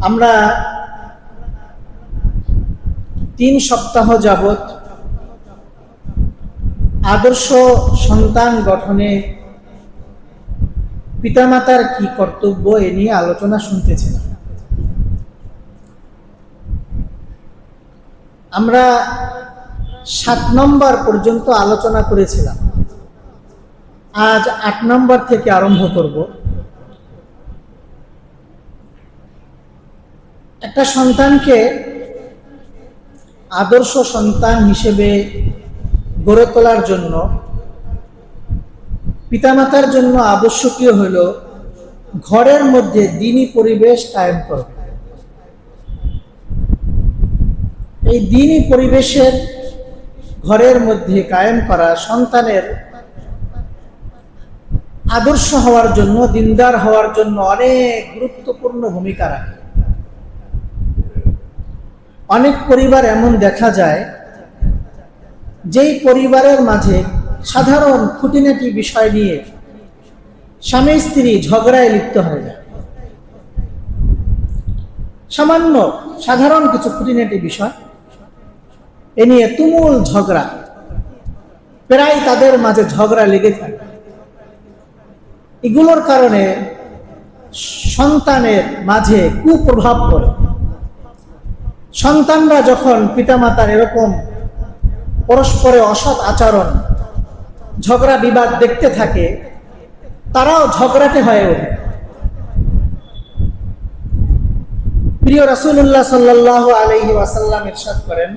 আমরা 3 সপ্তাহ যাবত আদর্শ সন্তান গঠনে পিতামাতার কি কর্তব্য এ নিয়ে আলোচনা শুনতেছিলাম। আমরা 7 নম্বর পর্যন্ত আলোচনা করেছিলাম। আজ 8 নম্বর থেকে আরম্ভ করব। একটা সন্তানকে আদর্শ সন্তান হিসেবে গড়ে তোলার জন্য পিতামাতার জন্য আবশ্যকীয় হল ঘরের মধ্যে দ্বীনি পরিবেশ কায়েম করবে। এই দ্বীনি পরিবেশের ঘরের মধ্যে কায়েম করা সন্তানের আদর্শ হওয়ার জন্য, দিনদার হওয়ার জন্য অনেক গুরুত্বপূর্ণ ভূমিকা রাখে। অনেক পরিবার এমন দেখা যায় যেই পরিবারের মাঝে সাধারণ খুঁটিনাটি বিষয় নিয়ে স্বামী স্ত্রী ঝগড়ায় লিপ্ত হয়ে যায়। সামান্য সাধারণ কিছু খুঁটিনাটি বিষয় এ নিয়ে তুমুল ঝগড়া, প্রায় তাদের মাঝে ঝগড়া লেগে থাকে। এগুলোর কারণে সন্তানের মাঝে কুপ্রভাব পড়ে। সন্তানরা যখন পিতামাতার এরকম পরস্পরে অসৎ আচরণ, ঝগড়া বিবাদ দেখতে থাকে, তারাও ঝগড়াটে হয়ে ওঠে। প্রিয় রাসূলুল্লাহ সাল্লাল্লাহু আলাইহি ওয়াসাল্লাম ইরশাদ করেন,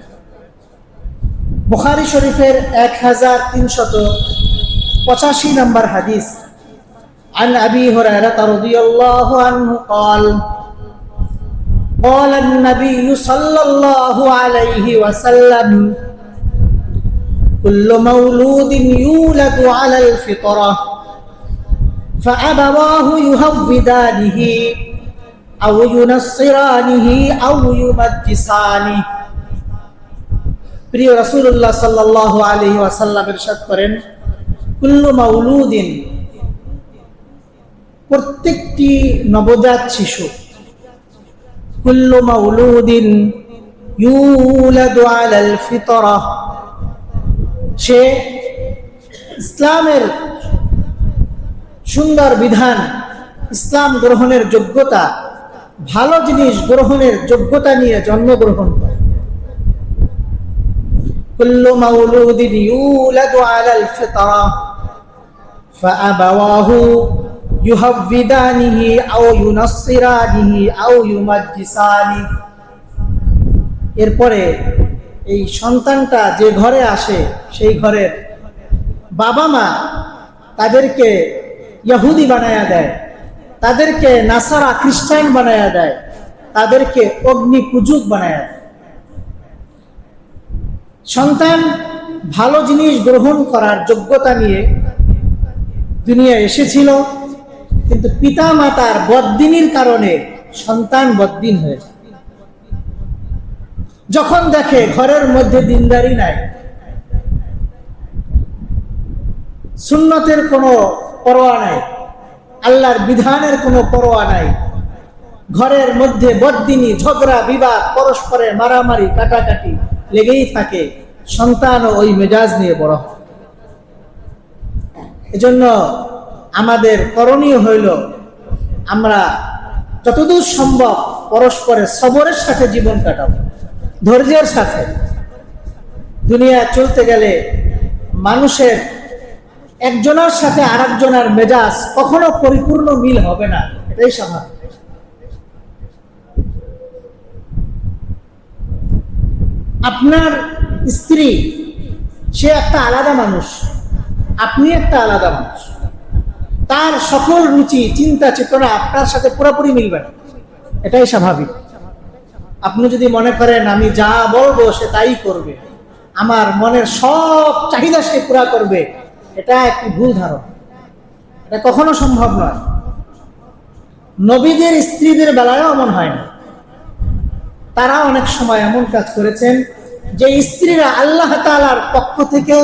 বুখারী শরীফের 1385 নম্বর হাদিস, عن أبي هريرة رضي الله عنه قال قال النبي صلى الله عليه وسلم كل مولود يولد على الفطرة فأبواه يهودانه أو ينصرانه أو يمجسانه। প্রিয় রাসূলুল্লাহ সাল্লাল্লাহু আলাইহি ওয়াসাল্লাম ইরশাদ করেন, কুল্লু মাউলুদিন, প্রত্যেকটি নবজাত শিশু, কুল্লু মাউলুদিন ইউলাদু আলাল ফিতরাহ, সে ইসলামের সুন্দর বিধান, ইসলাম গ্রহণের যোগ্যতা, ভালো জিনিস গ্রহণের যোগ্যতা নিয়ে জন্মগ্রহণ করে। কুল্লু মাউলুদিন ইউলাদু আলাল ফিতরাহ ফাআবাওয়াহু ইউহাব্বিদানিহি আও ইউনাসসিরানিহি আও ইউমাজ্জিসানিহি। এরপরে এই সন্তানটা যে ঘরে আসে, সেই ঘরের বাবা মা তাদেরকে ইহুদি বানায়া দেয়, তাদেরকে নাসারা খ্রিস্টান বানায়া দেয়, তাদেরকে অগ্নি পূজক বানায়া দেয়। সন্তান ভালো জিনিস গ্রহণ করার যোগ্যতা নিয়ে দুনিয়া এসেছিল, কিন্তু পিতা মাতার বদ্দিনীর কারণে সন্তান বদ্দিন হয়ে যায়। যখন দেখে ঘরের মধ্যে দিনদারি নাই, সুন্নতের কোনো পরোয়া নাই, আল্লাহর বিধানের কোনো পরোয়া নাই, ঘরের মধ্যে বদ্দিনী, ঝগড়া বিবাদ, পরস্পরে মারামারি কাটাকাটি লেগেই থাকে, সন্তান ওই মেজাজ নিয়ে বড় হয়। এজন্য আমাদের করণীয় হইল, আমরা যতদূর সম্ভব পরস্পরে সবরের সাথে জীবন কাটাবো, ধৈর্যের সাথে। দুনিয়া চলতে গেলে মানুষের একজনের সাথে আরেকজনের মেজাজ কখনো পরিপূর্ণ মিল হবে না, এটাই স্বাভাবিক। আপনার স্ত্রী সে একটা আলাদা মানুষ, আপনি একটা আলাদা মানুষ, তার সকল রুচি চিন্তা চেতনা আপনার সাথে পুরোপুরি মিলবে না, এটাই স্বাভাবিক। আপনি যদি মনে করেন আমি যা বলবো সে তাই করবে, আমার মনের সব চাহিদা সে পুরা করবে, এটা একটি ভুল ধারণা, এটা কখনো সম্ভব নয়। নবীদের স্ত্রীদের বেলায়ও এমন হয় না। তারা অনেক সময় এমন কাজ করেছেন যে স্ত্রীরা আল্লাহ তাআলার পক্ষ থেকে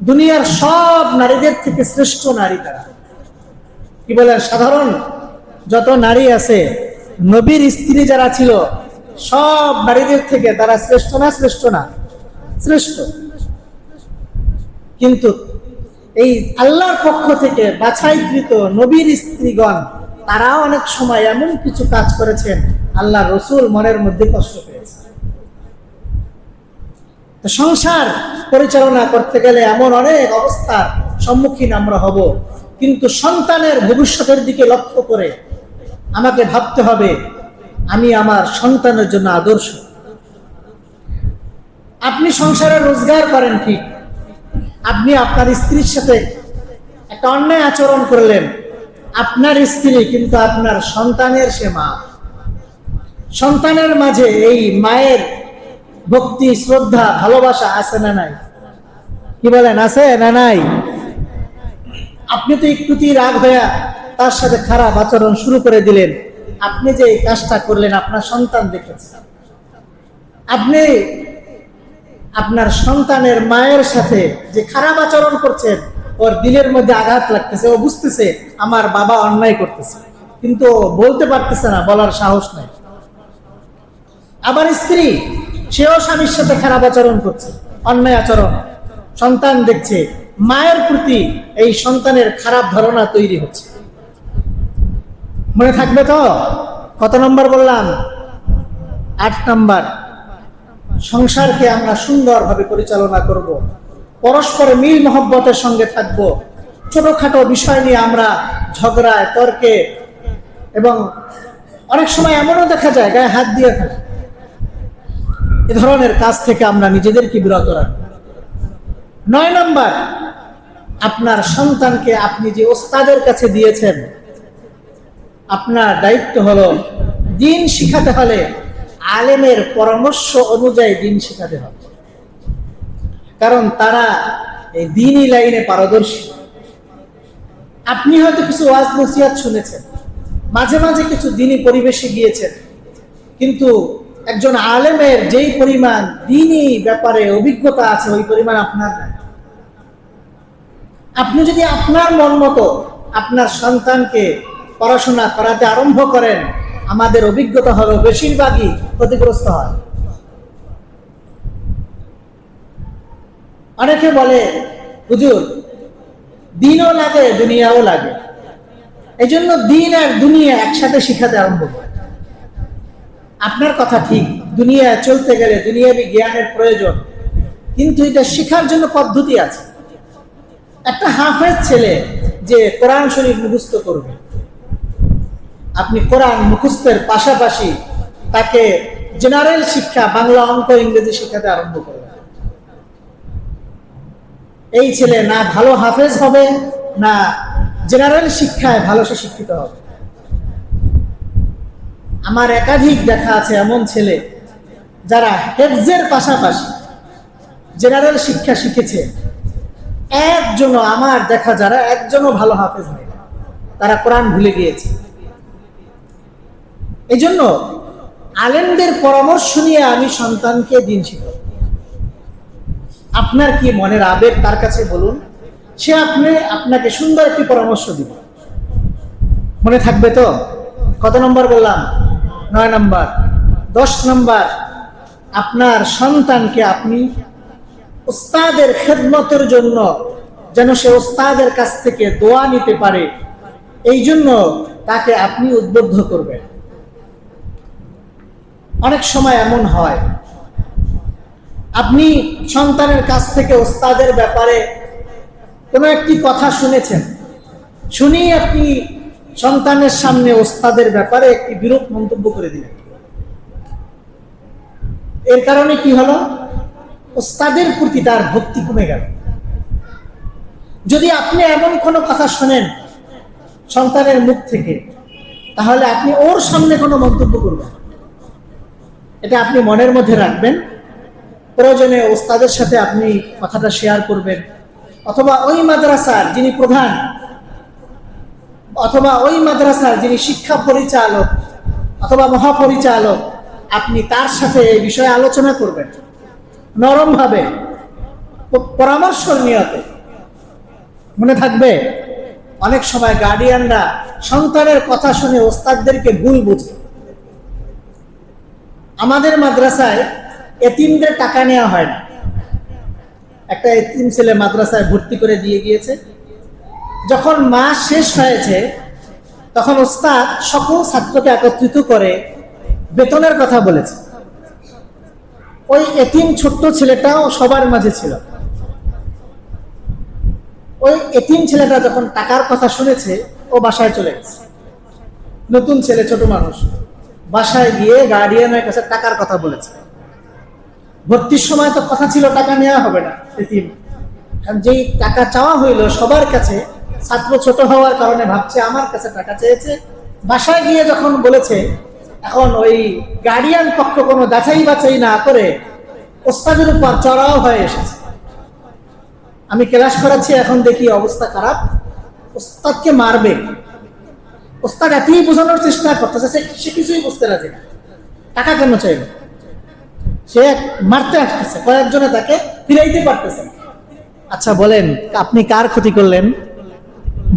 দুনিয়ার সব নারীদের থেকে শ্রেষ্ঠ নারী। তারা কি বলেন, সাধারণ যত নারী আছে নবীর স্ত্রী যারা ছিল সব নারীদের থেকে তারা শ্রেষ্ঠ না? শ্রেষ্ঠ না? শ্রেষ্ঠ। কিন্তু এই আল্লাহর পক্ষ থেকে বাছাইকৃত নবীর স্ত্রীগণ তারাও অনেক সময় এমন কিছু কাজ করেছেন আল্লাহ রসুল মনের মধ্যে কষ্ট পেয়েছে। তো সংসার পরিচালনা করতে গেলে এমন অনেক অবস্থার সম্মুখীন আমরা হব, কিন্তু সন্তানের ভবিষ্যতের দিকে লক্ষ্য করে আমাকে ভাবতে হবে আমি আমার সন্তানের জন্য আদর্শ। আপনি সংসারে রোজগার করেন ঠিক, আপনি আপনার স্ত্রীর সাথে একটা অন্যায় আচরণ করলেন, আপনার স্ত্রী কিন্তু আপনার সন্তানের সে মা। সন্তানের মাঝে এই মায়ের ভক্তি, শ্রদ্ধা, ভালোবাসা আছে না নাই? কি বলেন, আছে না নাই? আপনি তো একটুতেই রাগ হইয়া তার সাথে খারাপ আচরণ শুরু করে দিলেন। আপনি যে এই কাজটা করলেন আপনার সন্তান দেখেছে। আপনি আপনার সন্তানের মায়ের সাথে যে খারাপ আচরণ করছেন, ওর দিলের মধ্যে আঘাত লাগতেছে, ও বুঝতেছে আমার বাবা অন্যায় করতেছে, কিন্তু বলতে পারতেছে না, বলার সাহস নাই। আবার স্ত্রী, সেও স্বামীর সাথে খারাপ আচরণ করছে, অন্যায় আচরণ, সন্তান দেখছে, মায়ের প্রতি এই সন্তানের খারাপ ধারণা তৈরি হচ্ছে। মনে থাকবে তো? কত নম্বর বললাম? 8 নম্বর। সংসারকে আমরা সুন্দরভাবে পরিচালনা করব, পরস্পরে মিল মহব্বতের সঙ্গে থাকব। ছোটখাটো বিষয় নিয়ে আমরা ঝগড়ায়, তর্কে এবং অনেক সময় এমনও দেখা যায় গায়ে হাত দিয়ে থাকে। এ ধরনের কাজ থেকে আমরা নিজেদেরকে বিরত রাখব। 9 নম্বর, আপনার সন্তানকে আপনি যে ওস্তাদের কাছে দিয়েছেন, আপনার দায়িত্ব হলো দিন শিখাতে হলে আলেমের পরামর্শ অনুযায়ী দিন শিখাতে হবে, কারণ তারা এই দ্বীনি লাইনে পারদর্শী। আপনি হয়তো কিছু ওয়াজ নসিহত শুনেছেন, মাঝে মাঝে কিছু দ্বীনি পরিবেশে গিয়েছেন, কিন্তু একজন আলেমের যেই পরিমাণ দ্বীনি ব্যাপারে অভিজ্ঞতা আছে ওই পরিমাণ আপনার নাই। আপনি যদি আপনার মন মতো আপনার সন্তানকে পড়াশোনা করাতে আরম্ভ করেন, আমাদের অভিজ্ঞতা হলো বেশিরভাগই ক্ষতিগ্রস্ত হয়। অনেকে বলে হুজুর দিনও লাগে দুনিয়াও লাগে, এই জন্য দিন আর দুনিয়া একসাথে শিখাতে আরম্ভ করে। আপনার কথা ঠিক, দুনিয়া চলতে গেলে দুনিয়াবি জ্ঞানের প্রয়োজন, কিন্তু এটা শেখার জন্য পদ্ধতি আছে। একটা হাফেজ ছেলে যে কোরআন শরীফ মুখস্থ করবে, আপনি কোরআন মুখস্থের পাশাপাশি তাকে জেনারেল শিক্ষা, বাংলা, অঙ্ক, ইংরেজি শিখাতে আরম্ভ করবে। এই ছেলে না ভালো হাফেজ হবে, না জেনারেল শিক্ষায় ভালো সে শিক্ষিত হবে। আমার একাধিক দেখা আছে এমন ছেলে যারা হেফজের পাশাপাশি জেনারেল শিক্ষা শিখেছে, একজনও আমার দেখা যারা একজনও ভালো হাফেজ নেই, তারা কোরআন ভুলে গিয়েছে। এই জন্য আলেমদের পরামর্শ নিয়ে আমি সন্তানকে দিন শিখাব। আপনার কি মনের আবেগ তার কাছে বলুন, সে আপনাকে সুন্দর একটি পরামর্শ দিবে। মনে থাকবে তো? কত নম্বর বললাম? 9 নম্বর। 10 নম্বর, আপনার সন্তানকে আপনি ওস্তাদের খেদমতের জন্য যেন সে ওস্তাদের কাছ থেকে দোয়া নিতে পারে, এই জন্য তাকে আপনি উদ্বুদ্ধ করবেন। অনেক সময় এমন হয় আপনি সন্তানের কাছ থেকে ওস্তাদের ব্যাপারে কোনো একটি কথা শুনেছেন, শুনি আপনি সন্তানের সামনে ওস্তাদের ব্যাপারে একটি বিরূপ মন্তব্য করে দিলেন। এর কারণে কি হলো? ওস্তাদের প্রতি তার ভক্তি কমে গেল। যদি আপনি এমন কোনো কথা শোনেন সন্তানের মুখ থেকে, তাহলে আপনি ওর সামনে কোনো মন্তব্য করবেন, এটা আপনি মনের মধ্যে রাখবেন। প্রয়োজনে ওস্তাদের সাথে আপনি কথাটা শেয়ার করবেন, অথবা ওই মাদ্রাসার যিনি প্রধান, অথবা ওই মাদ্রাসার যিনি শিক্ষা পরিচালক অথবা মহাপরিচালক, আপনি তার সাথে এই বিষয়ে আলোচনা করবেন নরমভাবে, পরামর্শ নিয়তে। মনে থাকবে, অনেক সময় গার্ডিয়ানরা সন্তানের কথা শুনে ওস্তাদদেরকে ভুল বুঝে। আমাদের মাদ্রাসায় এতিমদের টাকা নেওয়া হয় না। একটা এতিম ছেলে মাদ্রাসায় ভর্তি করে দিয়ে গিয়েছে। যখন মাস শেষ হয়েছে তখন ওস্তাদ সকল ছাত্রকে একত্রিত করে বেতনের কথা বলেছে। ওই এতিম ছোট্ট ছেলেটাও সবার মাঝে ছিল। ওই এতিম ছেলেটা যখন টাকার কথা শুনেছে ও বাসায় চলে গেছে। নতুন ছেলে, ছোট মানুষ, বাসায় গিয়ে গার্ডিয়ানের কাছে টাকার কথা বলেছে। ভর্তির সময় তো কথা ছিল টাকা নেওয়া হবে না, এতিম যেই টাকা চাওয়া হইলো সবার কাছে, ছাত্র ছোট হওয়ার কারণে ভাবছে আমার কাছে টাকা চেয়েছে। বাসায় গিয়ে যখন বলেছে, এখন ওই গার্ডিয়ান পক্ষ কোনো যাচাই বাছাই না করে ওস্তাদের উপর চড়াও হয়ে এসেছে। আমি ক্লাস করাচ্ছি, এখন দেখি অবস্থা খারাপ, ওস্তাদকে মারবে। ওস্তাদ এতই বোঝানোর চেষ্টা করতেছে, সে কিছুই বুঝতে রাজি না। টাকা কেন চাইবে? সে মারতে আসতেছে, কয়েকজনে তাকে ফিরাইতে পারতেছে। আচ্ছা বলেন, আপনি কার ক্ষতি করলেন?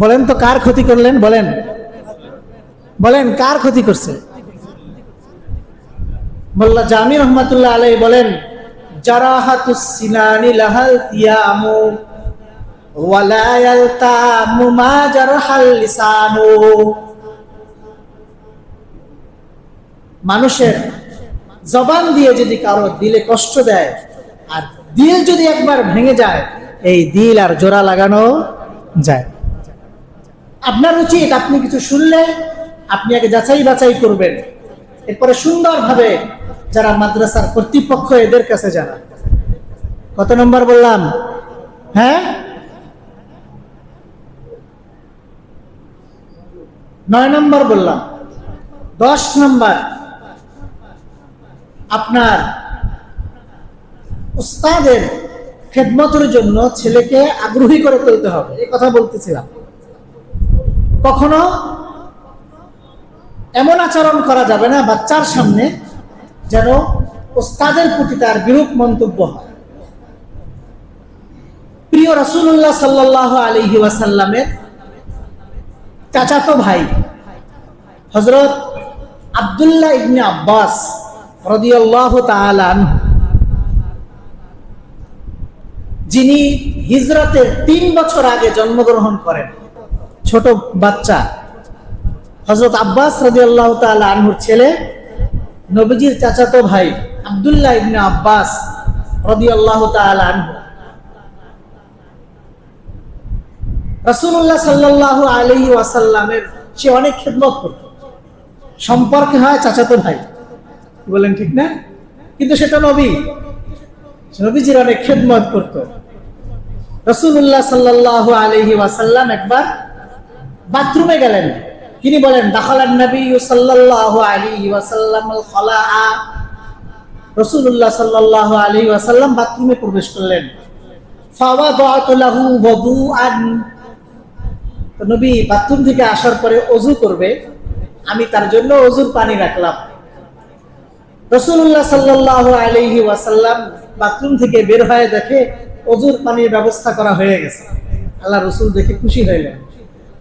বলেন তো কার ক্ষতি করলেন? বলেন বলেন কার ক্ষতি করছে? মোল্লা জামি রহমাতুল্লাহ আলাইহি বলেন, জারাহাতুস সিনানি লাহাল তিয়ামু ওয়ালা ইয়ালতামু মা জারহাল লিসানু। মানুষের জবান দিয়ে যদি কারো দিলে কষ্ট দেয়, আর দিল যদি একবার ভেঙে যায়, এই দিল আর জোড়া লাগানো যায়। আপনার উচিত আপনি কিছু শুনলে আপনি আগে যাচাই বাছাই করবেন, এরপরে সুন্দরভাবে যারা মাদ্রাসার কর্তৃপক্ষ এদের কাছে জানান। কত নম্বর বললাম? হ্যাঁ, 9 নম্বর বললাম। 10 নম্বর, আপনার উস্তাদের খেদমতের জন্য ছেলেকে আগ্রহী করে তুলতে হবে। এই কথা বলতেছিলাম। কখনো এমন আচরণ করা যাবে না বাচ্চার সামনে যেন উস্তাদের প্রতি তার বিরূপ মন্তব্য হয়। প্রিয় রাসূলুল্লাহ সাল্লাল্লাহু আলাইহি ওয়াসাল্লামের চাচাতো ভাই হযরত আব্দুল্লাহ ইবনে আব্বাস রাদিয়াল্লাহু তাআলা আনহু, যিনি হিজরতের 3 বছর আগে জন্মগ্রহণ করেন, ছোট বাচ্চা হযরত আব্বাস রাদিয়াল্লাহু তাআলা আনহুর ছেলে, নবীজির চাচাতো ভাই আব্দুল্লাহ ইবনে আব্বাস রাদিয়াল্লাহু তাআলা আনহু রাসূলুল্লাহ সাল্লাল্লাহু আলাইহি ওয়াসাল্লামের সে অনেক খেদমত করত। সম্পর্কে হয় চাচাতো ভাই, বলেন ঠিক না? কিন্তু সেটা নবী, নবীজির অনেক খেদমত করত। রাসূলুল্লাহ সাল্লাল্লাহু আলাইহি ওয়াসাল্লাম একবার বাথরুমে গেলেন। তিনি বলেন, দাখালান নবী সাল্লাল্লাহু আলাইহি ওয়াসাল্লাম আল খালাআ। রাসূলুল্লাহ সাল্লাল্লাহু আলাইহি ওয়াসাল্লাম বাথরুমে প্রবেশ করলেন। ফাওয়াদাতু লাহু wudu'an। তো নবী বাথরুম থেকে আসার পরে ওযু করবে, আমি তার জন্য ওযুর পানি রাখলাম। রাসূলুল্লাহ সাল্লাল্লাহু আলাইহি ওয়াসাল্লাম বাথরুম থেকে বের হয়ে দেখে ওযুর পানির ব্যবস্থা করা হয়ে গেছে। আল্লাহ রাসূল দেখে খুশি হইলেন।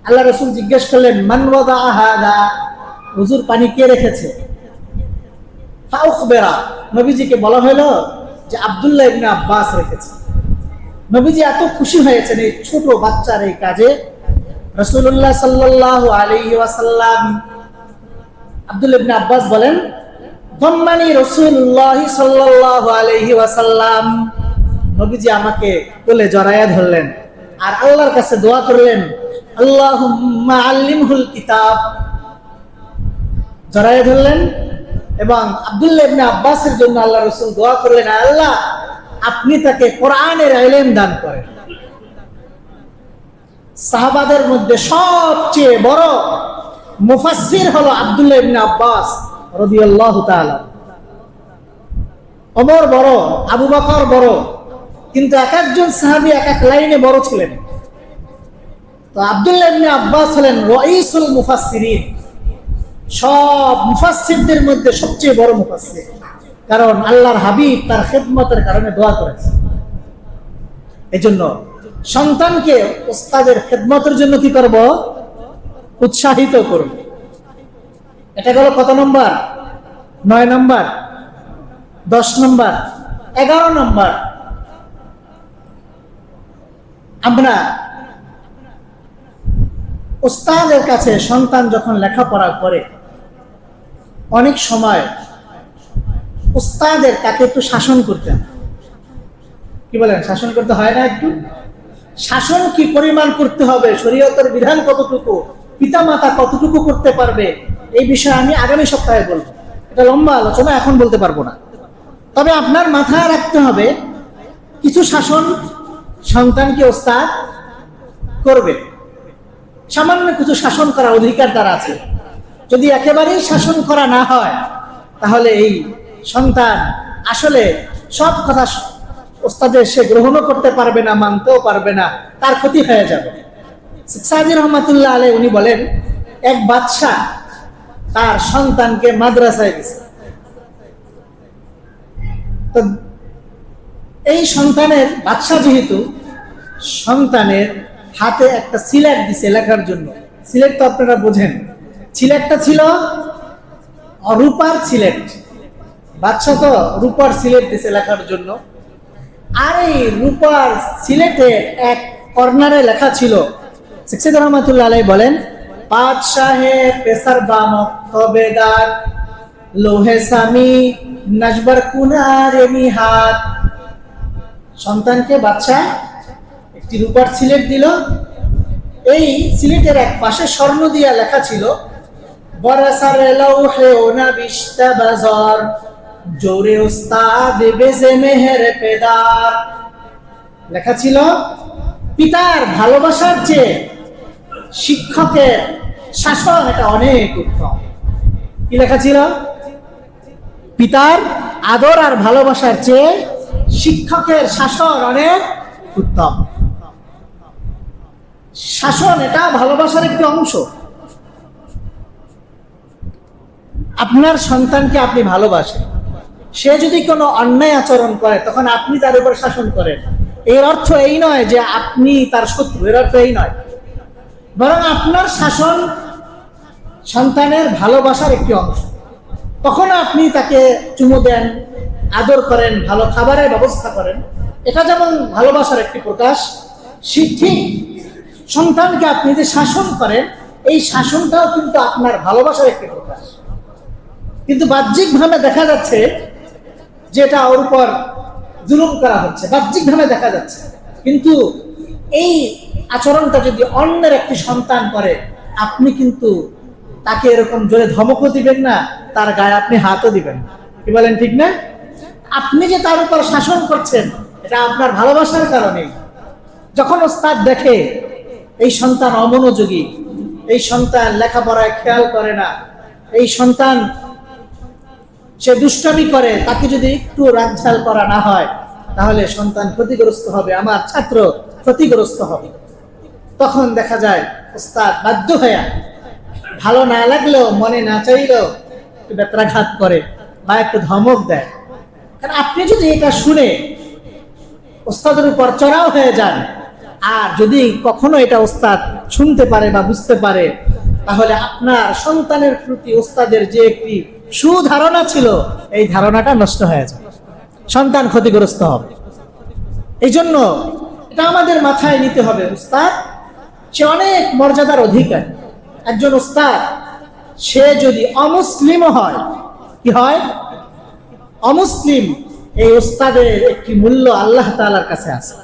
আল্লাহ রাসূল জিজ্ঞেস করলেন, মান ওয়াদা হাদা? ওযুর পানি কে রেখেছে? ফাউখবিরা, নবীজিকে বলা হলো যে আব্দুল্লাহ ইবনে আব্বাস রেখেছে। নবীজি এত খুশি হয়েছেন এই ছোট বাচ্চার এই কাজে। রাসূলুল্লাহ সাল্লাল্লাহু আলাইহি ওয়াসাল্লাম, আব্দুল্লাহ ইবনে আব্বাস বলেন, দাম্মানি রাসূলুল্লাহ সাল্লাল্লাহু আলাইহি ওয়াসাল্লাম, নবীজি আমাকে কোলে জড়ায়া ধরলেন আর আল্লাহর কাছে দোয়া করলেন, আল্লাহুম্মা আল্লিমহুল কিতাব। জড়ায়া ধরলেন এবং আব্দুল্লাহ ইবনে আব্বাসের জন্য আল্লাহ রাসূল দোয়া করলেন, আল্লাহ আপনি তাকে কোরআনের ইলম দান করেন। সাহাবাদের মধ্যে সবচেয়ে বড় মুফাসসির হলো আব্দুল্লাহ ইবনে আব্বাস রাদিয়াল্লাহু তাআলা। ওমর বড়, আবু বকর বড়, কিন্তু এক একজন সাহাবী এক এক লাইনে বড় ছিলেন। তো আব্দুল্লাহ ইবনে আব্বাস হলেন রাইসুল মুফাসসিরিন, সব মুফাসসিরদের মধ্যে সবচেয়ে বড় মুফাসসির, কারণ আল্লাহর হাবিব তার খেদমতের কারণে দোয়া করেছে। এজন্য সন্তানকে উস্তাদের খেদমতের জন্য কি করব? উৎসাহিত করব। এটা গেল কত নম্বর? 9 নম্বর। 10 নম্বর, 11 নম্বর, আমরা ওস্তাদের কাছে সন্তান যখন লেখাপড়া করে অনেক সময় ওস্তাদের তাকে একটু শাসন করতেন। কি বলেন, শাসন করতে হয় না? একটু শাসন কি পরিমাণ করতে হবে, শরীয়তের বিধান কতটুকু, পিতামাতা কতটুকু করতে পারবে, এই বিষয়ে আমি আগামী সপ্তাহে বলবো। এটা লম্বা আলোচনা, এখন বলতে পারবো না। তবে আপনার মাথায় রাখতে হবে কিছু শাসন সন্তানকে ওস্তাদ করবে, সামান্য কিছু শাসন করার অধিকার তার আছে। যদি একেবারেই শাসন করা না হয় তাহলে এই সন্তান আসলে সব কথা ওস্তাদের সে গ্রহণও করতে পারবে না, মানতেও পারবে না, তার ক্ষতি হয়ে যাবে। সাদি রহমাতুল্লাহ আলাইহি উনি বলেন, এক বাদশাহ তার সন্তানকে মাদ্রাসায় দিয়েছে। তো এই সন্তানের, বাদশাহ যেহেতু, সন্তানের হাতে একটা সিলেট দিছে লেখার জন্য। সিলেট তো আপনারা বোঝেন, সিলেটটা ছিল রূপার সিলেট। বাদশাহ তো রূপার সিলেট দিছে লেখার জন্য। আর এই রূপার সিলেটে এক কর্নারে লেখা ছিল, শেখ রহমাতুল্লাহ আলাইহি বলেন, বাদশাহে পেসার বামক তবেদার লোহে সামি নাজবার কুনারে নিহাত। সন্তানকে বাদশাহ একটি রূপার সিলেট দিল। এই সিলেটের এক পাশে স্বর্ণ দিয়া লেখা ছিল, বরাসারে লৌহে ওনা বিশতা বাজার জোরে উস্তাদ বেজে মেহের পেদার। লেখা ছিল, পিতার ভালোবাসার চেয়ে শিক্ষকের শাসন এটা অনেক উত্তম। কি লেখা ছিল? পিতার আদর আর ভালোবাসার চেয়ে শিক্ষকের শাসন অনেক উত্তম। শাসন এটা ভালোবাসার একটি অংশ। আপনার সন্তানকে আপনি ভালোবাসেন, সে যদি কোনো অন্যায় আচরণ করে তখন আপনি তার উপর শাসন করেন। এর অর্থ এই নয় যে আপনি তার শত্রু, এর অর্থ এই নয়। বরং আপনার শাসন সন্তানের ভালোবাসার একটি অংশ। তখন আপনি তাকে চুমু দেন, আদর করেন, ভালো খাবারের ব্যবস্থা করেন, এটা যেমন ভালোবাসার একটি প্রকাশ, ঠিক সন্তানকে আপনি যে শাসন করেন এই শাসনটাও কিন্তু আপনার ভালোবাসার একটি প্রকাশ। কিন্তু বাহ্যিকভাবে দেখা যাচ্ছে যে এটা ওর উপর জুলুম করা হচ্ছে, বাহ্যিকভাবে দেখা যাচ্ছে। কিন্তু এই আচরণটা যদি অন্যের একটি সন্তান করে, আপনি কিন্তু তাকে এরকম জোরে ধমকও দিবেন না, তার গায়ে আপনি হাতও দিবেন না। কি বলেন, ঠিক না? আপনি যে তার উপর শাসন করছেন এটা আপনার ভালোবাসার কারণে। যখন ওস্তাদ দেখে এই সন্তান অমনোযোগী, এই সন্তান লেখাপড়ায় খেয়াল করে না, এই সন্তান সে দুষ্টামি করে, তাকে যদি একটু রাগঝাল করা না হয় তাহলে সন্তান ক্ষতিগ্রস্ত হবে, আমার ছাত্র ক্ষতিগ্রস্ত হবে। তখন দেখা যায় ওস্তাদ বাধ্য হয়ে ভালো না লাগলেও, মনে না চাইলেও একটু বেত্রাঘাত করে বা একটু ধমক দেয়। কারণ আপনি যদি এটা শুনে ওস্তাদের উপর চড়াও হয়ে যান, আর যদি কখনো এটা ওস্তাদ শুনতে পারে বা বুঝতে পারে, তাহলে আপনার সন্তানের প্রতি ওস্তাদের যে একটি সুধারণা ছিল এই ধারণাটা নষ্ট হয়ে যাবে, সন্তান ক্ষতিগ্রস্ত হবে। এই জন্য এটা আমাদের মাথায় নিতে হবে, ওস্তাদ সে অনেক মর্যাদার অধিকারী। একজন ওস্তাদ সে যদি অমুসলিমও হয়, কি হয়? অমুসলিম, এই ওস্তাদের একটি মূল্য আল্লাহ তাআলার কাছে আছে।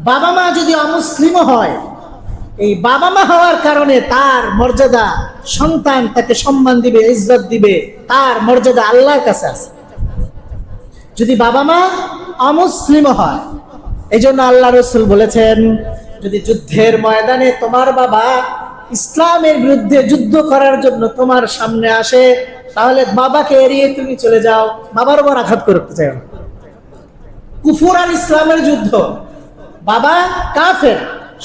বাবা মা যদি অমুসলিমও হয়, এই বাবা মা হওয়ার কারণে তার মর্যাদা, সন্তান তাকে সম্মান দিবে, ইজ্জত দিবে, তার মর্যাদা আল্লাহর কাছে আছে। যদি বাবা মা অমুসলিমও হয়, এই জন্য আল্লাহ রাসূল বলেছেন, যদি যুদ্ধের ময়দানে তোমার বাবা ইসলামের বিরুদ্ধে যুদ্ধ করার জন্য তোমার সামনে আসে, তাহলে বাবাকে এড়িয়ে তুমি চলে যাও, বাবার উপর আঘাত করতে চাও। কুফর আর ইসলামের যুদ্ধ, বাবা কাফের,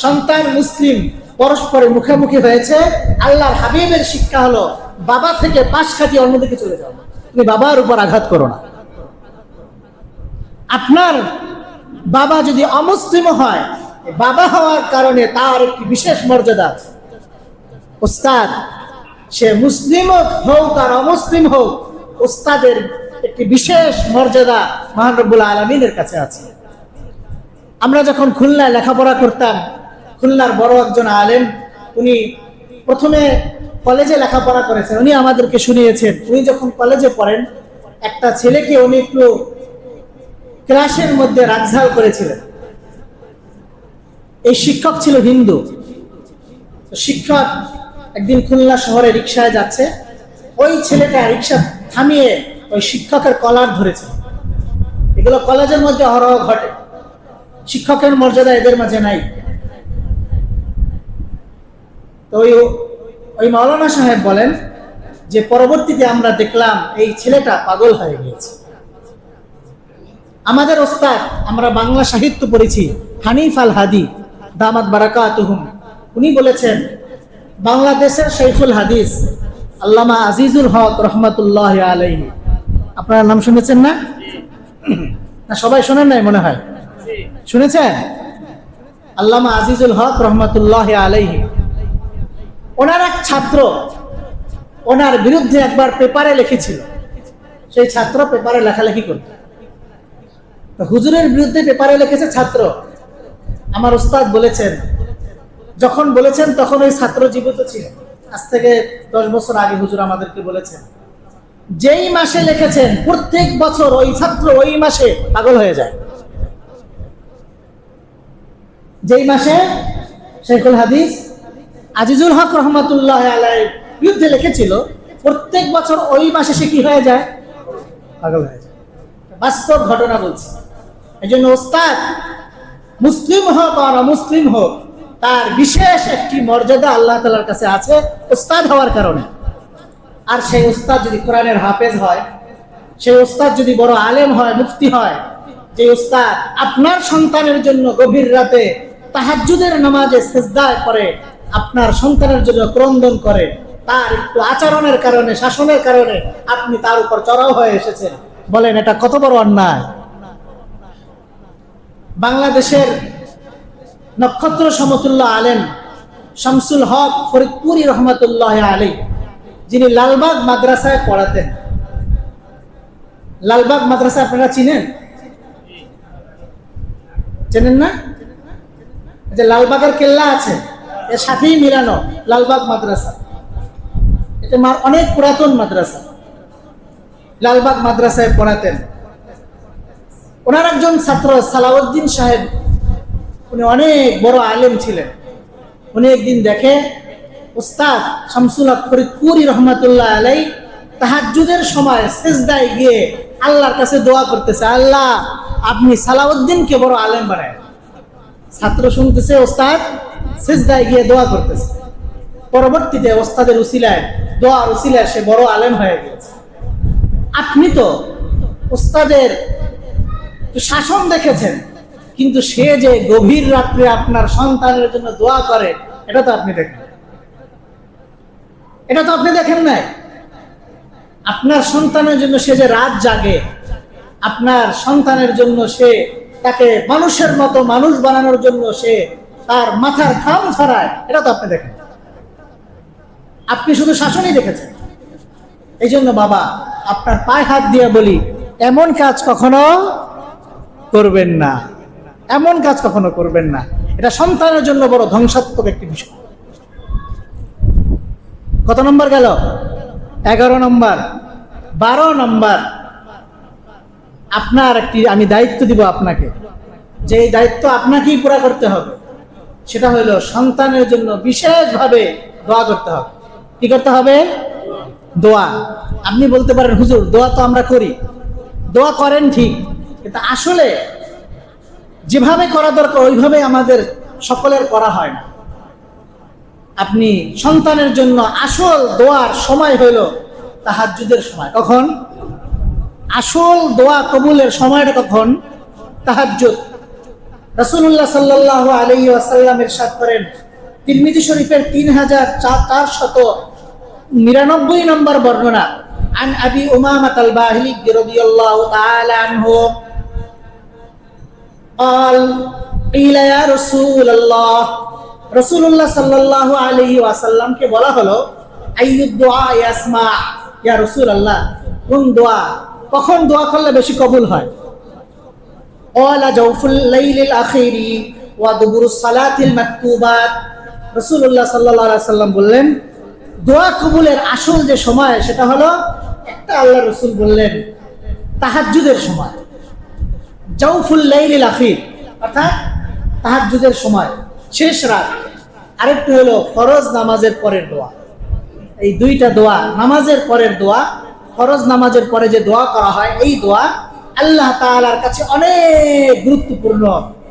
সন্তান মুসলিম, পরস্পরের মুখোমুখি হয়েছে। আল্লাহর হাবিবের শিক্ষা হলো বাবা থেকে পাশ কাটিয়ে অন্যদিকে চলে যাও, তুমি বাবার উপর আঘাত করো না। আপনার বাবা যদি অমুসলিম হয়, বাবা হওয়ার কারণে তার একটি বিশেষ মর্যাদা আছে। ওস্তাদ সে মুসলিম হোক আর অমুসলিম হোক, ওস্তাদের একটি বিশেষ মর্যাদা মহান রব্বুল আলামিনের কাছে আছে। আমরা যখন খুলনায় লেখাপড়া করতাম, খুলনার বড় একজন আলেম, উনি প্রথমে কলেজে লেখাপড়া করেছেন, উনি আমাদেরকে শুনিয়েছেন। উনি যখন কলেজে পড়েন, একটা ছেলেকে উনি একটু ক্লাসের মধ্যে রাগঝাল করেছিলেন। এই শিক্ষক ছিল হিন্দু। শিক্ষক একদিন খুলনা শহরে রিক্সায় যাচ্ছে, ওই ছেলেটা রিক্সা থামিয়ে ওই শিক্ষকের কলার ধরেছে। এগুলো কলেজের মধ্যে অহরহ ঘটে। শিক্ষকের মর্যাদা এদের মাঝে নাই। তো ওই মাওলানা সাহেব বলেন যে পরবর্তীতে আমরা দেখলাম এই ছেলেটা পাগল হয়ে গিয়েছে। আমাদের ওস্তাদ, আমরা বাংলা সাহিত্য পড়েছি, হানিফ আল হাদি দামাত বারাকাতুহুম, উনি বলেছেন বাংলাদেশের শাইখুল হাদিস আল্লামা আজিজুল হক রহমাতুল্লাহ আলাইহি, আপনার নাম শুনেছেন না? না সবাই শোনেন নাই মনে হয়, শুনেছেন? আল্লামা আজিজুল হক রহমাতুল্লাহ আলাইহি, ওনার এক ছাত্র ওনার বিরুদ্ধে একবার পেপারে লিখেছিল। সেই ছাত্র পেপারে লেখালেখি করত, হুজুরের বিরুদ্ধে পেপারে লিখেছে ছাত্র। আমার উস্তাদ বলেছেন, যখন বলেছেন তখন ওই ছাত্র জীবিত ছিল। আজ থেকে 10 বছর আগে হুজুর আমাদেরকে বলেছেন, যেই মাসে লিখেছেন প্রত্যেক বছর ওই ছাত্র ওই মাসে পাগল হয়ে যায়। যেই মাসে শাইখুল হাদিস আজিজুল হক রহমাতুল্লাহ আলাইহির বিরুদ্ধে লিখেছিল, প্রত্যেক বছর ওই মাসে সে কি হয়ে যায়? পাগল হয়ে যায়। বাস্তব ঘটনা বলছি। এই জন্য ওস্তাদ মুসলিম হোক আর অমুসলিম হোক, তার বিশেষ একটি মর্যাদা আল্লাহ তাআলার কাছে আছে ওস্তাদ হওয়ার কারণে। আর সেই ওস্তাদ যদি কোরআনের হাফেজ হয়, সেই ওস্তাদ যদি বড় আলেম হয়, মুফতি হয়, যে ওস্তাদ আপনার সন্তানের জন্য গভীর রাতে তাহাজ্জুদের নামাজে সিজদায় করে আপনার সন্তানের জন্য ক্রন্দন করে, তার একটু আচরণের কারণে, শাসনের কারণে আপনি তার উপর চড়াও হয়ে এসেছেন, বলেন এটা কত বড় অন্যায়। বাংলাদেশের নক্ষত্র সমতুল্য আলেম শামসুল হক ফরিদপুরি রহমাতুল্লাহ আলাইহি, যিনি লালবাগ মাদ্রাসায় পড়াতেন। লালবাগ মাদ্রাসা আপনারা চিনেন? চেনেন না? যে লালবাগের কেল্লা আছে, এর সাথেই মিলানো লালবাগ মাদ্রাসা। এটা অনেক পুরাতন মাদ্রাসা। লালবাগ মাদ্রাসায় পড়াতেন। ওনার একজন ছাত্র সালাউদ্দিন সাহেব, উনি অনেক বড় আলেম ছিলেন। উনি একদিন দেখে উস্তাদ শামসুল হক ফরিদপুরি রহমাতুল্লাহ আলাইহি তাহাজ্জুদের সময় সিজদায় গিয়ে আল্লাহর কাছে দোয়া করতেছে, আল্লাহ আপনি সালাউদ্দিনকে বড় আলেম বানায়। ছাত্র শুনতেছে, ওস্তাদ সিজদায় গিয়ে দোয়া করতেছে। পরবর্তীতে ওস্তাদের উসিলায়, দোয়ার উসিলায় সে বড় আলেম হয়ে গেছে। আপনি তো ওস্তাদের শাসন দেখেছেন, কিন্তু সে যে গভীর রাত্রে আপনার সন্তানের জন্য দোয়া করে, এটা তো আপনি দেখেন, এটা তো আপনি দেখেন নাই। আপনার সন্তানের জন্য সে যে রাত জাগে, আপনার সন্তানের জন্য সে তাকে মানুষের মতো মানুষ বানানোর জন্য সে তার মাথার ঘাম ঝরায়, এটা তো আপনি দেখেন। আপনি শুধু শাসনই দেখেছেন। এই জন্য বাবা, আপনার পায়ে হাত দিয়ে বলি, এমন কাজ কখনো করবেন না, এমন কাজ কখনো করবেন না। এটা সন্তানের জন্য বড় ধ্বংসাত্মক একটি বিষয়। কত নম্বর গেল? 11 নম্বর। 12 নম্বর, আপনার একটি আমি দায়িত্ব দিব আপনাকে, যে এই দায়িত্ব আপনাকেই পুরা করতে হবে। সেটা হলো সন্তানের জন্য বিশেষভাবে দোয়া করতে হবে। কি করতে হবে? দোয়া। আপনি বলতে পারেন, হুজুর দোয়া তো আমরা করি। দোয়া করেন ঠিক, কিন্তু আসলে যেভাবে করা দরকার ওইভাবে আমাদের সকলের করা হয় না। আপনি সন্তানের জন্য আসল দোয়ার সময় হইল তাহাজ্জুদের সময়। কখন? আসল দোয়া কবুলের সময়টা কখন? তাহাজ্জুদ। রাসূলুল্লাহ সাল্লাল্লাহু আলাইহি ওয়াসাল্লাম ইরশাদ করেন, তিরমিজি শরীফের 3499 নম্বর বর্ণনা, আন আবি উমামাহ আল বাহিলি রাদিয়াল্লাহু তাআলা আনহু قال قيل يا رسول الله, রাসূলুল্লাহ সাল্লাল্লাহু আলাইহি ওয়াসাল্লামকে বলা হলো, আইয়ুদ দুআ ইয়াসমা, ইয়া রাসূলুল্লাহ কোন দোয়া কখন দোয়া করলে বেশি কবুল হয়? ওয়ালা জাওফুল লাইলিল আখিরি ওয়া দুবুরুস সালাতিল মাকতুবাত। রাসূলুল্লাহ সাল্লাল্লাহু আলাইহি সাল্লাম বললেন, দোয়া কবুলের আসল যে সময় সেটা হলো একটা, আল্লাহ রাসূল বললেন তাহাজ্জুদের সময়, জাওফুল লাইলিল আখির, অর্থাৎ তাহাজ্জুদের সময়, শেষ রাত। আরেকটু হলো ফরজ নামাজের পরের দোয়া। এই দুইটা দোয়া, নামাজের পরের দোয়া, ফরজ নামাজের পরে যে দোয়া করা হয়, এই দোয়া আল্লাহ তাআলার কাছে অনেক গুরুত্বপূর্ণ।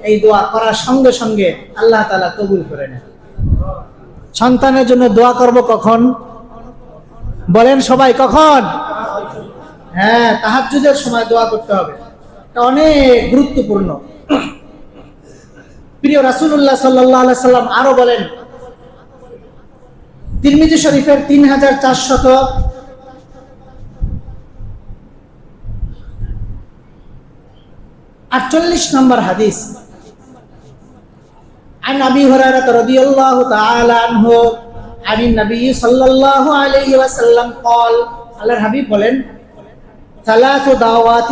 এই দোয়া করার সঙ্গে সঙ্গে আল্লাহ তাআলা কবুল করে নেন। সন্তানের জন্য দোয়া করব কখন? বলেন সবাই, কখন? হ্যাঁ, তাহাজ্জুদের সময় দোয়া করতে হবে, এটা অনেক গুরুত্বপূর্ণ। প্রিয় রাসূলুল্লাহ সাল্লাল্লাহু আলাইহি সাল্লাম আরো বলেন, তিরমিজি শরীফের 3448 নম্বর হাদিস, عن أبي هريرة رضي الله تعالى عنه عن النبي صلى الله عليه وسلم قال, আল্লাহর হাবিব বলেন, ثلاث دعوات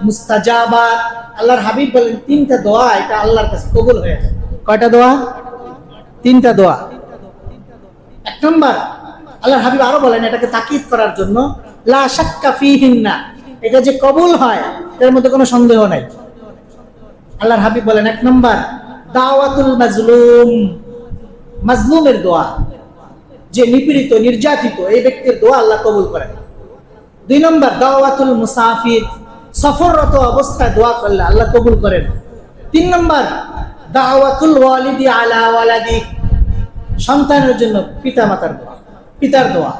মুস্তাজাবাত। আল্লাহর হাবিব বলেন, তিনটা দোয়া এটা আল্লাহর কাছে কবুল হয়ে যায়। কয়টা দোয়া? তিনটা দোয়া। এক নম্বর, আল্লাহর হাবিব আরো বলেন, এটাকে তাকিদ করার জন্য, লা শাক্কা ফীহিন্না, এটা যে কবুল হয় এর মধ্যে কোনো সন্দেহ নাই। আল্লাহর হাবিব বলেন, এক নম্বর দাওয়াতুল মাজলুম, মাজলুমের দোয়া, যে নিপীড়িত নির্যাতিত এই ব্যক্তির দোয়া আল্লাহ কবুল করেন। দুই নম্বর দাওয়াতুল মুসাফির, সফররত অবস্থায় দোয়া করলে আল্লাহ কবুল করেন। তিন নম্বর দাওয়াতুল ওয়ালিদি আলা ওয়ালাদি, সন্তানের জন্য পিতামাতার দোয়া, পিতার দোয়া,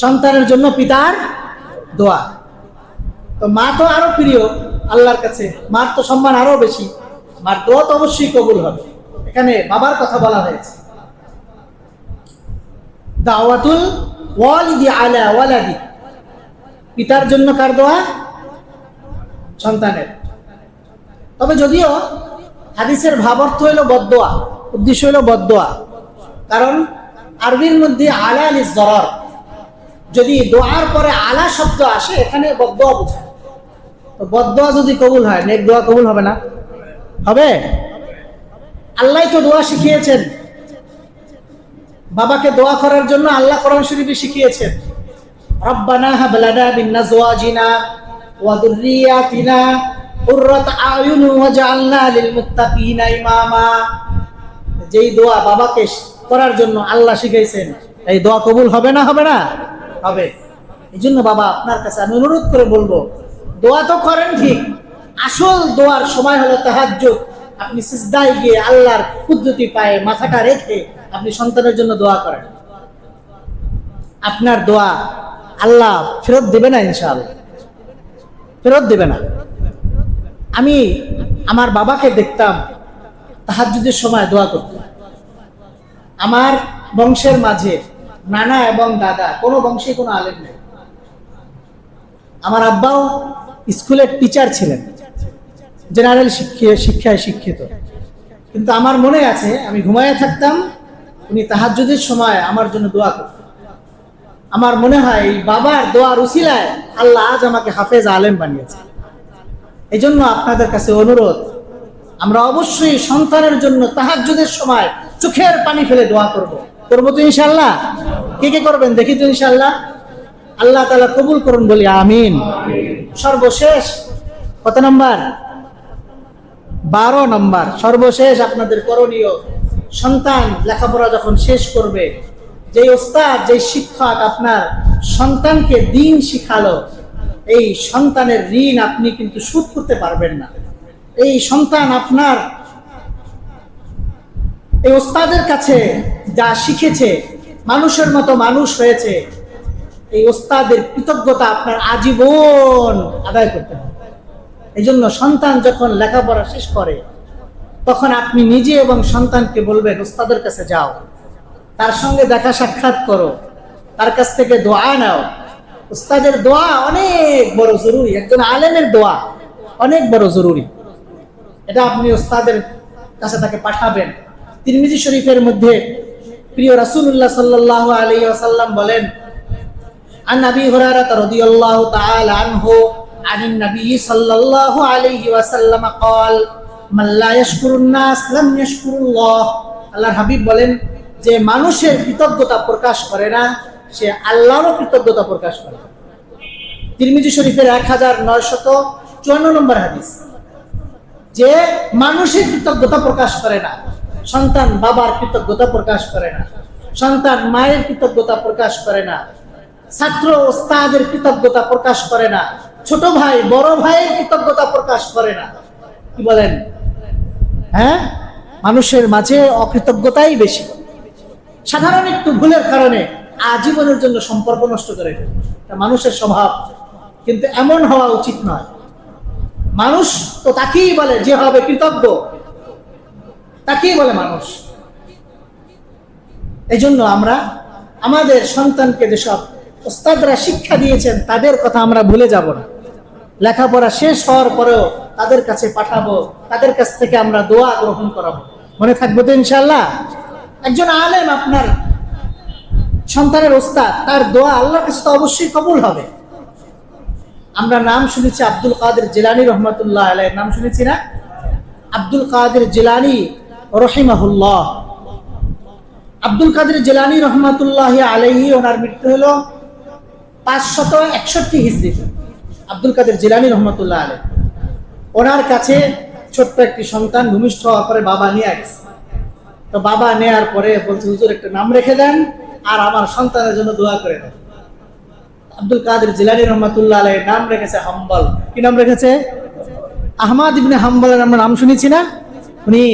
সন্তানের জন্য পিতার দোয়া। তো মা তো আরো প্রিয় আল্লাহর কাছে, মার তো সম্মান আরো বেশি, মার দোয়া তো অবশ্যই কবুল হবে। এখানে বাবার কথা বলা হয়েছে। দাওয়াতুল ওয়ালিদি আলা ওয়ালাদি, পিতার জন্য কার দোয়া? সন্তানের। তবে যদিও হাদিসের ভাবার্থ হইল বদদোয়া, উদ্দেশ্য হইল বদদোয়া, কারণ আরবির মধ্যে আলা লিজ জরর, যদি দোয়ার পরে আলা শব্দ আসে এখানে বদদোয়া বোঝায়। তো বদদোয়া যদি কবুল হয়, নেক দোয়া কবুল হবে না? হবে। আল্লাহ তো দোয়া শিখিয়েছেন, বাবাকে দোয়া করার জন্য আল্লাহ কোরআন শরীফে শিখিয়েছেন, রব্বানা হাব লানা মিন আজওয়াজিনা ওয়া যুররিয়াতিনা কুররাতা আয়ুন ওয়াজআলনা লিল মুত্তাকিনা ইমামা। যেই দোয়া বাবাকে করার জন্য আল্লাহ শিখিয়েছেন, এই দোয়া কবুল হবে না? হবে না? হবে। এই জন্য বাবা আপনার কাছে আমি অনুরোধ করে বলবো, দোয়া তো করেন ঠিক, আসল দোয়ার সময় হলো তাহাজ্জুদ। আপনি সিজদায় গিয়ে আল্লাহর কুদরতি পায়ে মাথাটা রেখে আপনি সন্তানের জন্য দোয়া করেন, আপনার দোয়া আল্লাহ ফেরত দেবে না, ইনশাআল্লাহ ফেরত দেবে না। আমি আমার বাবাকে দেখতাম তাহাজ্জুদের সময় দোয়া করতে। আমার বংশের মাঝে নানা এবং দাদা, কোনো বংশে কোনো আলেম নেই। আমার আব্বাও স্কুলের টিচার ছিলেন, জেনারেল শিক্ষায় শিক্ষিত, কিন্তু আমার মনে আছে আমি ঘুমায় থাকতাম, উনি তাহাজ্জুদের সময় আমার জন্য দোয়া করতেন। আমার মনে হয় এই বাবার দোয়ার উসিলায় আল্লাহ আজ আমাকে হাফেজ আলেম বানিয়েছে। এই জন্য আপনাদের কাছে অনুরোধ, আমরা অবশ্যই সন্তানের জন্য তাহাজ্জুদের সময় চোখের পানি ফেলে দোয়া করব তো ইনশাআল্লাহ। কে কে করবেন দেখি তো ইনশাআল্লাহ। আল্লাহ তাআলা কবুল করুন, বলি আমিন। সর্বশেষ কত নম্বর? 12 নম্বর। সর্বশেষ আপনাদের করণীয়, সন্তান লেখাপড়া যখন শেষ করবে, যে ওস্তাদ, যে শিক্ষক আপনার সন্তানকে দ্বীন শিখালো, এই সন্তানের ঋণ আপনি কিন্তু শোধ করতে পারবেন না। এই সন্তান আপনার এই ওস্তাদের কাছে যা শিখেছে, মানুষের মতো মানুষ হয়েছে, এই ওস্তাদের কৃতজ্ঞতা আপনার আজীবন আদায় করতে হবে। এই জন্য সন্তান যখন লেখাপড়া শেষ করে, তখন আপনি নিজে এবং সন্তানকে বলবেন, ওস্তাদের কাছে যাও, তার সঙ্গে দেখা সাক্ষাৎ করো, তার কাছ থেকে দোয়া নাও। ওস্তাদের দোয়া অনেক বড় জরুরি, একজন আলেমের দোয়া অনেক বড় জরুরি। এটা আপনি ওস্তাদের কাছে তাকে পাঠাবেন। তিরমিজি শরীফের মধ্যে প্রিয় রাসূলুল্লাহ সাল্লাল্লাহু আলাইহি ওয়াসাল্লাম বলেন, عن أبي هريرة رضي الله تعالى عنه عن النبي صلى الله عليه وسلم قال من لا يشكر الناس لم يشكر الله আল্লাহর হাবিব বলেন যে মানুষের কৃতজ্ঞতা প্রকাশ করে না সে আল্লাহরও কৃতজ্ঞতা প্রকাশ করে না। তিরমিজি শরীফের 1954 নম্বর হাদিস, যে মানুষের কৃতজ্ঞতা প্রকাশ করে না, সন্তান বাবার কৃতজ্ঞতা প্রকাশ করে না, সন্তান মায়ের কৃতজ্ঞতা প্রকাশ করে না, ছাত্র ওস্তাদের কৃতজ্ঞতা প্রকাশ করে না, ছোট ভাই বড় ভাইয়ের কৃতজ্ঞতা প্রকাশ করে না। কি বলেন? হ্যাঁ, মানুষের মাঝে অকৃতজ্ঞতাই বেশি। সাধারণ একটু ভুলের কারণে আজীবনের জন্য সম্পর্ক নষ্ট করে ফেলে, এটা মানুষের স্বভাব, কিন্তু এমন হওয়া উচিত নয়। মানুষ তো তাকেই বলে যে হবে কৃতজ্ঞ, তাকেই বলে মানুষ। এই জন্য আমরা আমাদের সন্তানকে যেসব ওস্তাদরা শিক্ষা দিয়েছেন তাদের কথা আমরা ভুলে যাব না। লেখাপড়া শেষ হওয়ার পরেও তাদের কাছে পাঠাবো, তাদের কাছ থেকে আমরা দোয়া গ্রহণ করাবো। মনে থাকবো তো ইনশাআল্লাহ? একজন আলেম আপনার সন্তানের ওস্তাদ, তার দোয়া আল্লাহর কাছে তো অবশ্যই কবুল হবে। আমরা নাম শুনেছি আব্দুল কাদের জিলানী রহমাতুল্লাহ আলাইহির নাম শুনেছি না? আব্দুল কাদের জিলানী রহিমাহুল্লাহ। আব্দুল কাদের জিলানী রহমাতুল্লাহ আলাইহি, ওনার মৃত্যু হলো 561 হিজরি। আব্দুল কাদের জিলানী রহমাতুল্লাহ আলাইহি, ওনার কাছে ছোট্ট একটি সন্তান ভূমিষ্ঠ হওয়ার পরে বাবা নিয়ে গেছে। তো বাবা নেয়ার পরে বলছে, হুজুর একটা নাম রেখে দেন আর আমার সন্তানের জন্য দোয়া করে দেন। আব্দুল কাদের জিলানী রহমাতুল্লাহ আলাইহি নাম রেখেছে হাম্বল। কি নাম রেখেছে? আহমদ ইবনে হাম্বলের আমরা নাম শুনেছি না? উনি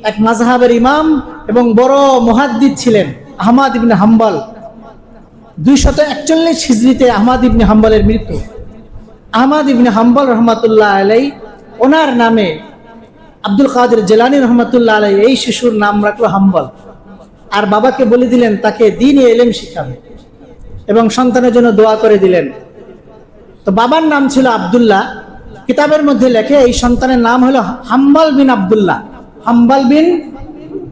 এক মাযহাবের ইমাম এবং বড় মুহাদ্দিস ছিলেন, আহমদ ইবনে হাম্বল। 241 হিজরিতে আহমদ ইবনে হাম্বলের মৃত্যু। আহমদ ইবনে হাম্বল রহমাতুল্লাহ আলাইহি, ওনার নামে আব্দুল কাদের জিলানী রহমাতুল্লাহ আলাইহি এই শিশুর নাম রাখলো হাম্বল। আর বাবাকে বলে দিলেন তাকে দ্বীনি ইলম শিখাবে এবং সন্তানের জন্য দোয়া করে দিলেন। তো বাবার নাম ছিল আব্দুল্লাহ। কিতাবের মধ্যে লেখে এই সন্তানের নাম হলো হাম্বল বিন আব্দুল্লাহ। হাম্বল বিন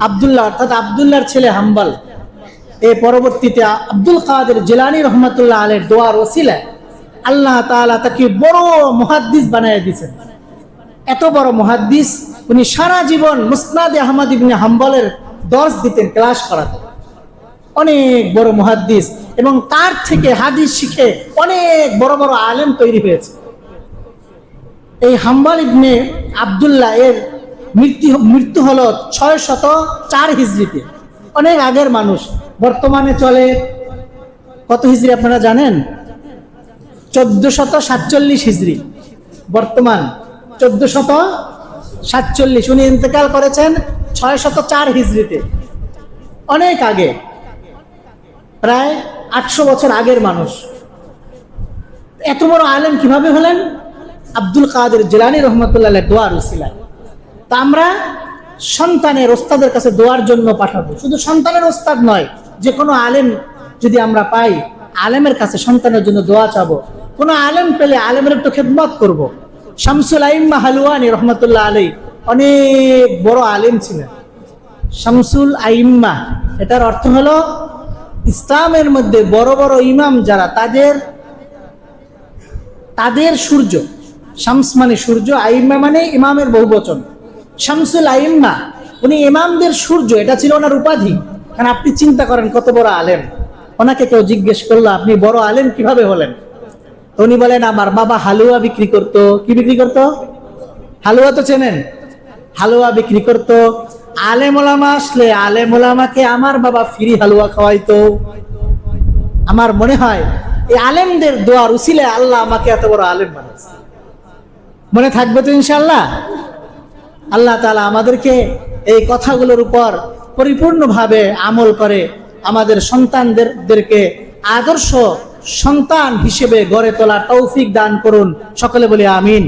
আব্দুল্লাহ, অর্থাৎ আব্দুল্লাহর ছেলে হাম্বল। এই পরবর্তীতে আব্দুল কাদের জিলানী রহমাতুল্লাহ আলাইহির দোয়ার ওসিলায় আল্লাহ তাআলা তাকে বড় মুহাদ্দিস বানিয়ে দিয়েছেন। এত বড় মুহাদ্দিস, উনি সারা জীবন মুসনাদে আহমদ ইবনে হাম্বলের দর্স দিতেন, ক্লাস করাতেন। অনেক বড় মুহাদ্দিস, এবং তার থেকে হাদিস শিখে অনেক বড় বড় আলেম তৈরি হয়েছে। এই হাম্বল ইবনে আব্দুল্লাহ এর মৃত্যু হলো 604 হিজরিতে, অনেক আগের মানুষ। বর্তমানে চলে কত হিজরি আপনারা জানেন? 1447 হিজরি। বর্তমান 1447। উনি ইন্তেকাল করেছেন 604 হিজরিতে, অনেক আগে, প্রায় 800 বছর আগের মানুষ। এত বড় আলেম কিভাবে হলেন? আব্দুল কাদের জিলানী রহমাতুল্লাহ আলাইহির দোয়ার উসিলায়। তা আমরা সন্তানের ওস্তাদের কাছে দোয়ার জন্য পাঠাবো। শুধু সন্তানের ওস্তাদ নয়, যে কোনো আলেম যদি আমরা পাই, আলেমের কাছে সন্তানের জন্য দোয়া চাবো। কোনো আলেম পেলে আলেমের একটু খেদমত করব। শামসুল আইম্মা হালওয়ানি রহমাতুল্লাহ আলাইহি অনেক বড় আলেম ছিলেন। শামসুল আইম্মা, এটার অর্থ হলো ইসলামের মধ্যে বড় বড় ইমাম যারা, তাদের সূর্য। শামস মানে সূর্য, আইম্মা মানে ইমামের বহুবচন। শামসুল আইম্মা, উনি ইমামদের সূর্য, এটা ছিল ওনার উপাধি। কারণ আপনি চিন্তা করেন কত বড় আলেম। ওনাকে কেউ জিজ্ঞেস করলো, আপনি বড় আলেম কিভাবে হলেন? তো উনি বলেন, আমার বাবা হালুয়া বিক্রি করতো। কি বিক্রি করতো? হালুয়া তো চেনেন? হালুয়া বিক্রি করতো। আলেম ওলামা আসলে আলেম ওলামাকে আমার বাবা ফ্রি হালুয়া খাওয়াইতো। আমার মনে হয় এই আলেমদের দোয়ার উসিলায় আল্লাহ আমাকে এত বড় আলেম বানাইছে। মনে থাকবে তো ইনশাআল্লাহ? আল্লাহ তাআলা আমাদেরকে এই কথাগুলোর উপর পরিপূর্ণভাবে আমল করে আমাদের সন্তানদেরকে আদর্শ সন্তান হিসেবে গড়ে তোলার তৌফিক দান করুন। সকলে বলি আমিন।